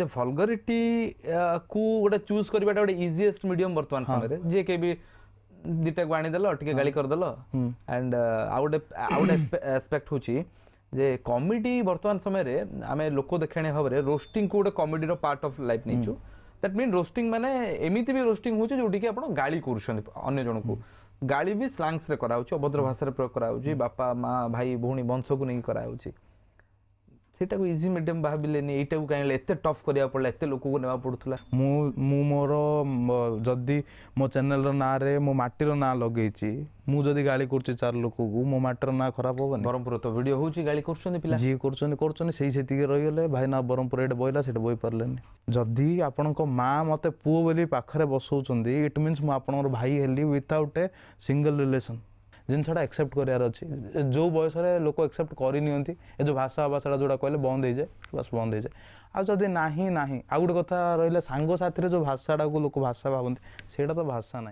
भलगरिटी को गोटे चूज करवा गोटे इजीएस्ट मीडियम वर्तमान समय जे के भी दुटा को आनीदेल टे गाड़ी करदेल एंड आउ गोटे एस्पेक्ट हूँ जे कॉमेडी वर्तमान समय आम लोक देखाणी भाव में रोस्टिंग को गोटे कॉमेडी पार्ट ऑफ लाइफ नहीं दैट मीन रोस्टिंग माने एमती भी रोस्टिंग हो जोटी कि आप गाड़ी कर जन को गाड़ी भी स्लांग्स रे कराऊँ अभद्र भाषा प्रयोग कराऊँ बापा माँ भाई भौणी वंश को नहीं कराऊँ सेटा को इजी मीडियम भाविलेनी एटा को कहीं एते टफ करिया पड़ला एते लोक को नेवा पड़ुथला मु मोर जदी मो चैनल रो ना रे मो माटीर ना लगेची मु जदी गाली करछि चार लोक को मो माटीर ना खराब होबनी बरमपुर तो वीडियो होची गाली करछन पिला जी करछन सेही सेति के रहि गेले भाई ना बरमपुर एड बोइला सेट बोइ परलेनी जदी आपन को मां मते पुओ बोली पाखरे बसौचंदी इट मींस मु आपन भाई हेली विदाउट ए सिंगल रिलेशन जिनसा एक्सेप्ट करार अच्छी जो बयस लोक एक्सेप्ट करनी जो भाषा भाषा जोड़ा कहले बंद हो जाए बस बंद हो जाए आदि ना ना आउ गोटे कथा रहा सांग साथी जो भाषाटा को लोक भाषा भावती से तो भाषा ना।